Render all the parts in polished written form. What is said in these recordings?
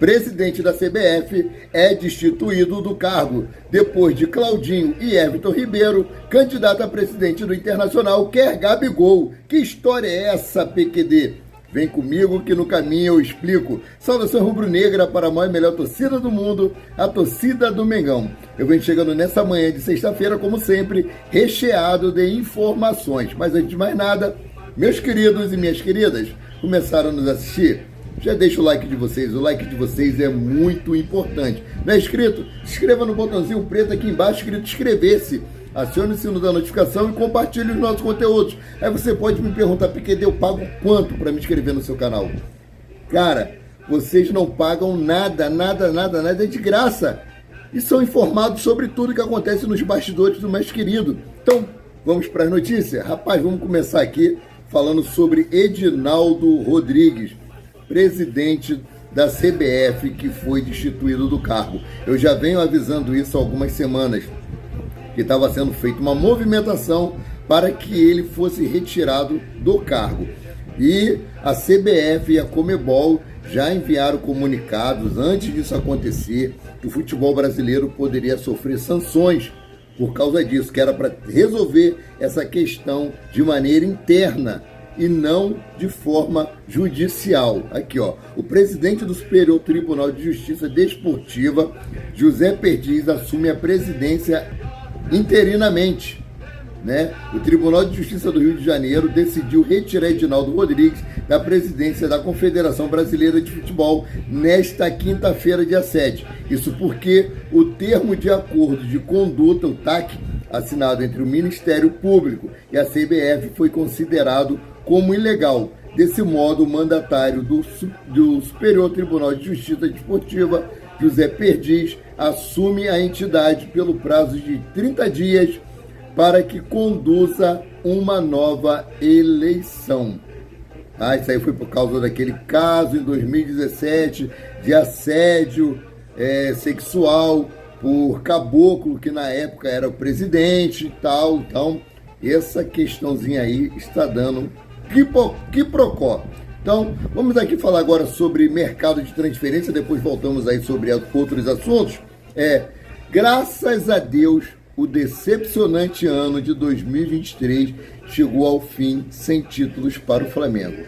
presidente da CBF, é destituído do cargo, depois de Claudinho e Everton Ribeiro, candidato a presidente do Internacional, quer Gabigol. Que história é essa, PQD? Vem comigo que no caminho eu explico. Saudação rubro-negra para a maior e melhor torcida do mundo, a torcida do Mengão. Eu venho chegando nessa manhã de sexta-feira, como sempre, recheado de informações. Mas antes de mais nada, meus queridos e minhas queridas, começaram a nos assistir? Já deixa o like de vocês é muito importante. Não é inscrito? Se inscreva no botãozinho preto aqui embaixo, escrito inscrever-se. Acione o sino da notificação e compartilhe os nossos conteúdos. Aí você pode me perguntar, PQD, eu pago quanto para me inscrever no seu canal? Cara, vocês não pagam nada, é de graça. E são informados sobre tudo que acontece nos bastidores do mais querido. Então, vamos para as notícias? Rapaz, vamos começar aqui falando sobre Edinaldo Rodrigues, presidente da CBF, que foi destituído do cargo. Eu já venho avisando isso há algumas semanas, que estava sendo feita uma movimentação para que ele fosse retirado do cargo. E a CBF e a Conmebol já enviaram comunicados antes disso acontecer, que o futebol brasileiro poderia sofrer sanções por causa disso, que era para resolver essa questão de maneira interna e não de forma judicial. Aqui, ó, o presidente do Superior Tribunal de Justiça Desportiva, José Perdiz, assume a presidência interinamente, né? O Tribunal de Justiça do Rio de Janeiro decidiu retirar Edinaldo Rodrigues da presidência da Confederação Brasileira de Futebol nesta quinta-feira, dia 7. Isso porque o termo de acordo de conduta, o TAC, assinado entre o Ministério Público e a CBF, foi considerado como ilegal. Desse modo, o mandatário do Superior Tribunal de Justiça Desportiva, José Perdiz, assume a entidade pelo prazo de 30 dias para que conduza uma nova eleição. Isso aí foi por causa daquele caso em 2017 de assédio sexual por Caboclo, que na época era o presidente e tal. Então, essa questãozinha aí está dando quiprocó. Então, vamos aqui falar agora sobre mercado de transferência, depois voltamos aí sobre outros assuntos. Graças a Deus, o decepcionante ano de 2023 chegou ao fim sem títulos para o Flamengo.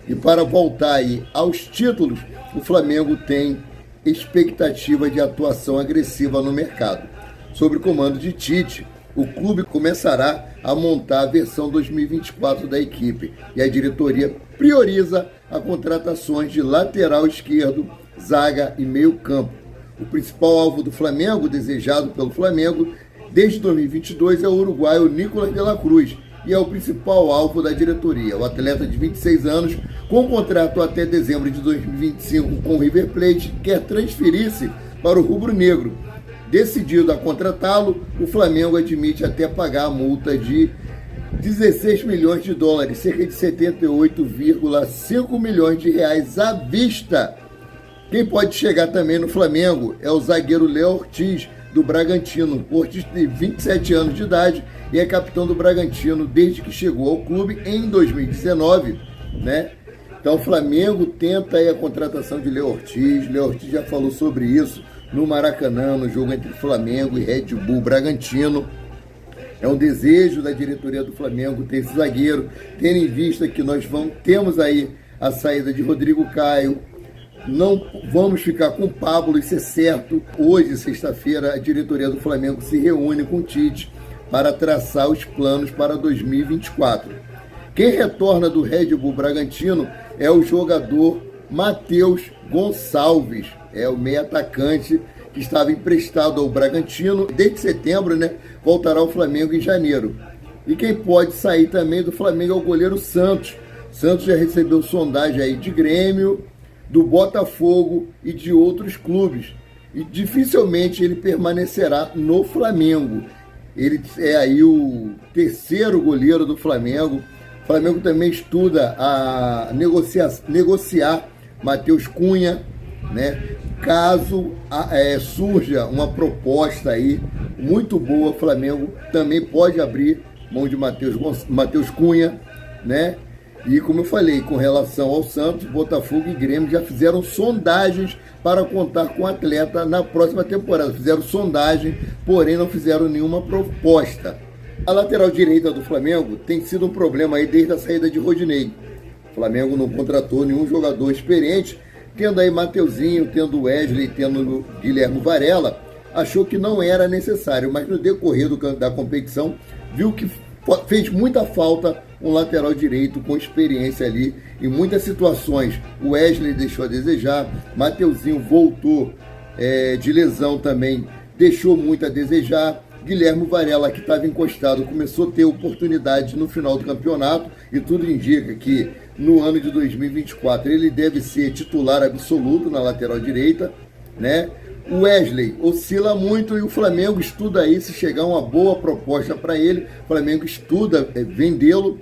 E para voltar aí aos títulos, o Flamengo tem expectativa de atuação agressiva no mercado. Sob o comando de Tite, o clube começará a montar a versão 2024 da equipe e a diretoria prioriza as contratações de lateral esquerdo, zaga e meio campo. O principal alvo do Flamengo, desejado pelo Flamengo desde 2022, é o uruguaio Nicolás de la Cruz e é o principal alvo da diretoria. O atleta de 26 anos, com contrato até dezembro de 2025 com o River Plate, quer transferir-se para o rubro-negro. Decidido a contratá-lo, o Flamengo admite até pagar a multa de 16 milhões de dólares, cerca de 78,5 milhões de reais à vista. Quem pode chegar também no Flamengo é o zagueiro Léo Ortiz, do Bragantino. O Ortiz tem 27 anos de idade e é capitão do Bragantino desde que chegou ao clube em 2019, né? Então o Flamengo tenta aí a contratação de Léo Ortiz. Léo Ortiz já falou sobre isso no Maracanã, no jogo entre Flamengo e Red Bull Bragantino. É um desejo da diretoria do Flamengo ter esse zagueiro, tendo em vista que nós temos aí a saída de Rodrigo Caio. Não vamos ficar com o Pablo, isso é certo. Hoje, sexta-feira, a diretoria do Flamengo se reúne com o Tite para traçar os planos para 2024. Quem retorna do Red Bull Bragantino é o jogador Matheus Gonçalves, é o meio atacante que estava emprestado ao Bragantino desde setembro, né? Voltará ao Flamengo em janeiro. E quem pode sair também do Flamengo é o goleiro Santos. Santos já recebeu sondagem aí de Grêmio, do Botafogo e de outros clubes. E dificilmente ele permanecerá no Flamengo. Ele é aí o terceiro goleiro do Flamengo. O Flamengo também estuda a negociar Matheus Cunha, né? Caso surja uma proposta aí muito boa, o Flamengo também pode abrir mão de Matheus Cunha, né? E como eu falei, com relação ao Santos, Botafogo e Grêmio já fizeram sondagens para contar com o atleta na próxima temporada. Fizeram sondagem, porém não fizeram nenhuma proposta. A lateral direita do Flamengo tem sido um problema aí desde a saída de Rodinei. O Flamengo não contratou nenhum jogador experiente, tendo aí Mateuzinho, tendo Wesley, tendo Guilherme Varela, achou que não era necessário, mas no decorrer da competição viu que fez muita falta um lateral direito com experiência ali em muitas situações. O Wesley deixou a desejar, Mateuzinho voltou de lesão também, deixou muito a desejar. Guilherme Varela, que estava encostado, começou a ter oportunidade no final do campeonato e tudo indica que no ano de 2024 ele deve ser titular absoluto na lateral direita, né? O Wesley oscila muito e o Flamengo estuda aí se chegar uma boa proposta para ele. O Flamengo estuda vendê-lo.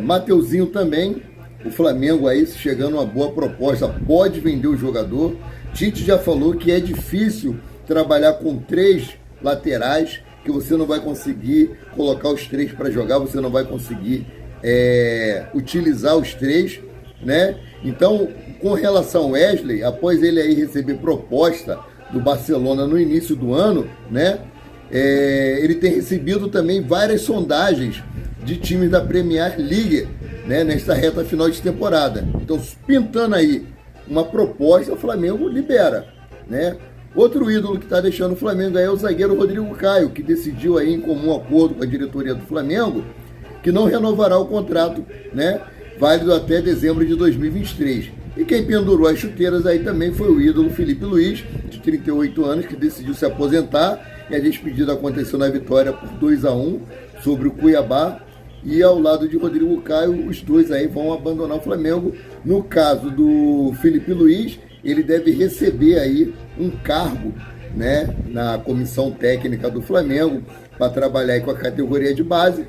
Mateuzinho também. O Flamengo aí, se chegando uma boa proposta, pode vender o jogador. Tite já falou que é difícil trabalhar com 3 laterais, que você não vai conseguir colocar os 3 para jogar, você não vai conseguir utilizar os 3, né? Então, com relação ao Wesley, após ele aí receber proposta do Barcelona no início do ano, né? Ele tem recebido também várias sondagens de times da Premier League, né? Nesta reta final de temporada. Então, pintando aí uma proposta, o Flamengo libera, né? Outro ídolo que está deixando o Flamengo aí é o zagueiro Rodrigo Caio, que decidiu aí em comum acordo com a diretoria do Flamengo que não renovará o contrato, né, válido até dezembro de 2023. E quem pendurou as chuteiras aí também foi o ídolo Felipe Luiz, de 38 anos, que decidiu se aposentar, e a despedida aconteceu na vitória por 2-1 sobre o Cuiabá. E ao lado de Rodrigo Caio, os dois aí vão abandonar o Flamengo. No caso do Felipe Luiz, ele deve receber aí um cargo, né, na comissão técnica do Flamengo para trabalhar aí com a categoria de base.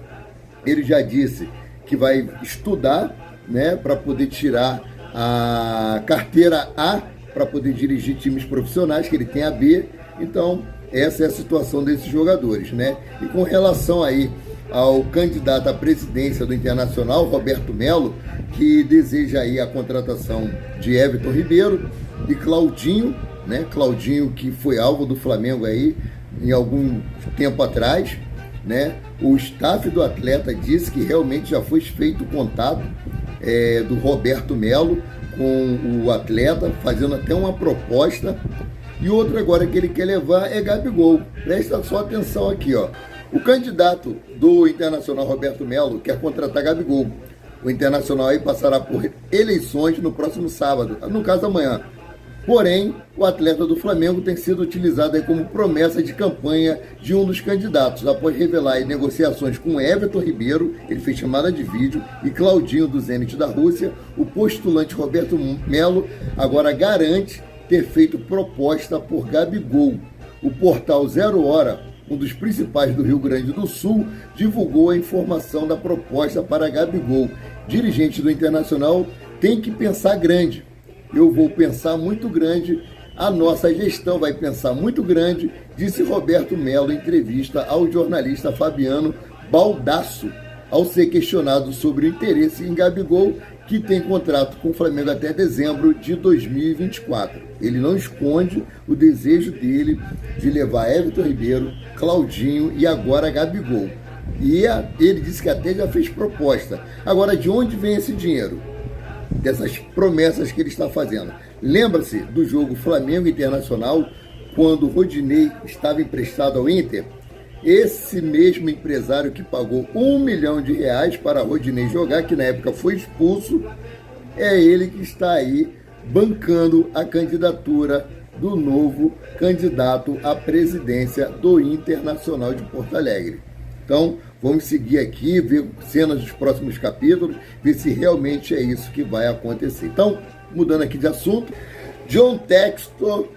Ele já disse que vai estudar, né, para poder tirar a carteira A para poder dirigir times profissionais, que ele tem a B. Então, essa é a situação desses jogadores, né? E com relação aí ao candidato à presidência do Internacional, Roberto Melo, que deseja aí a contratação de Everton Ribeiro e Claudinho, né? Claudinho, que foi alvo do Flamengo aí em algum tempo atrás, né? O staff do atleta disse que realmente já foi feito o contato do Roberto Melo com o atleta, fazendo até uma proposta. E outra agora que ele quer levar é Gabigol. Presta só atenção aqui, ó. O candidato do Internacional, Roberto Melo, quer contratar Gabigol. O Internacional aí passará por eleições no próximo sábado, no caso amanhã. Porém, o atleta do Flamengo tem sido utilizado aí como promessa de campanha de um dos candidatos, após revelar aí negociações com Everton Ribeiro, ele fez chamada de vídeo, e Claudinho do Zenit da Rússia. O postulante Roberto Melo agora garante ter feito proposta por Gabigol. O portal Zero Hora, um dos principais do Rio Grande do Sul, divulgou a informação da proposta para Gabigol. Dirigente do Internacional tem que pensar grande. Eu vou pensar muito grande, a nossa gestão vai pensar muito grande, disse Roberto Melo em entrevista ao jornalista Fabiano Baldasso, ao ser questionado sobre o interesse em Gabigol, que tem contrato com o Flamengo até dezembro de 2024. Ele não esconde o desejo dele de levar Everton Ribeiro, Claudinho e agora Gabigol. E ele disse que até já fez proposta. Agora, de onde vem esse dinheiro? Dessas promessas que ele está fazendo. Lembra-se do jogo Flamengo Internacional, quando o Rodinei estava emprestado ao Inter? Esse mesmo empresário que pagou R$1 milhão para Rodinei jogar, que na época foi expulso, é ele que está aí bancando a candidatura do novo candidato à presidência do Internacional de Porto Alegre. Então, vamos seguir aqui, ver cenas dos próximos capítulos, ver se realmente é isso que vai acontecer. Então, mudando aqui de assunto, John Textor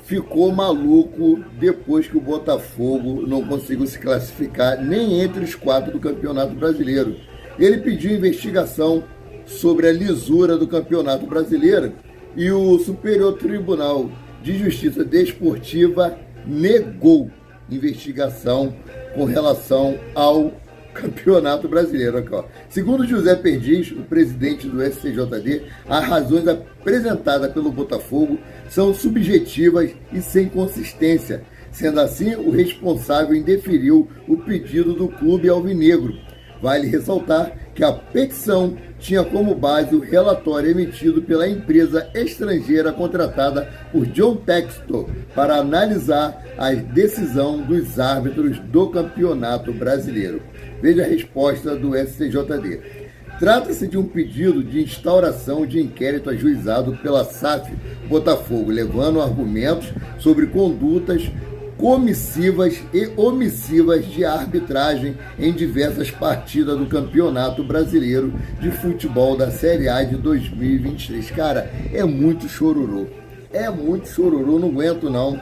ficou maluco depois que o Botafogo não conseguiu se classificar nem entre os 4 do Campeonato Brasileiro. Ele pediu investigação sobre a lisura do Campeonato Brasileiro e o Superior Tribunal de Justiça Desportiva negou investigação com relação ao Campeonato Brasileiro. Aqui, ó. Segundo José Perdiz, o presidente do STJD, as razões apresentadas pelo Botafogo são subjetivas e sem consistência. Sendo assim, o responsável indeferiu o pedido do clube alvinegro. Vale ressaltar que a petição tinha como base o relatório emitido pela empresa estrangeira contratada por John Textor para analisar a decisão dos árbitros do Campeonato Brasileiro. Veja a resposta do STJD. Trata-se de um pedido de instauração de inquérito ajuizado pela SAF Botafogo, levando argumentos sobre condutas comissivas e omissivas de arbitragem em diversas partidas do Campeonato Brasileiro de Futebol da Série A de 2023. Cara, é muito chororô. É muito chororô, não aguento não.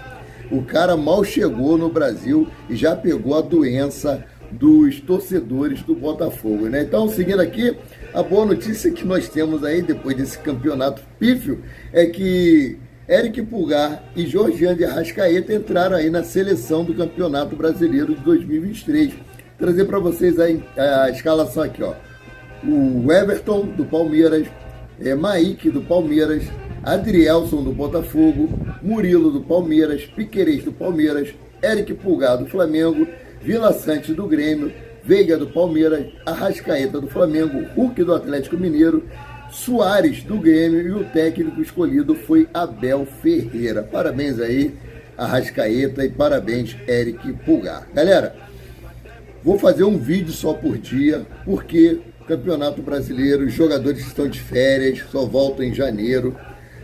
O cara mal chegou no Brasil e já pegou a doença dos torcedores do Botafogo, né? Então, seguindo aqui, a boa notícia que nós temos aí, depois desse campeonato pífio, é que Eric Pulgar e Georgian de Arrascaeta entraram aí na seleção do Campeonato Brasileiro de 2023. Trazer para vocês a escalação aqui, ó. O Everton do Palmeiras, Maíque do Palmeiras, Adrielson do Botafogo, Murilo do Palmeiras, Piquerez do Palmeiras, Eric Pulgar do Flamengo, Vila Sante do Grêmio, Veiga do Palmeiras, Arrascaeta do Flamengo, Hulk do Atlético Mineiro, Soares do Grêmio e o técnico escolhido foi Abel Ferreira. Parabéns aí, Arrascaeta, e parabéns, Eric Pulgar. Galera, vou fazer um vídeo só por dia, porque Campeonato Brasileiro, os jogadores estão de férias, só voltam em janeiro.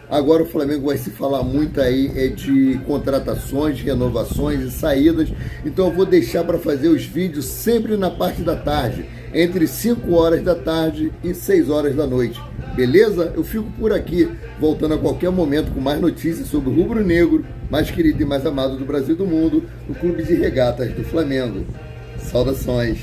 Agora o Flamengo vai se falar muito aí de contratações, renovações e saídas. Então eu vou deixar para fazer os vídeos sempre na parte da tarde, entre 5 horas da tarde e 6 horas da noite. Beleza? Eu fico por aqui, voltando a qualquer momento com mais notícias sobre o rubro-negro, mais querido e mais amado do Brasil e do mundo, o Clube de Regatas do Flamengo. Saudações!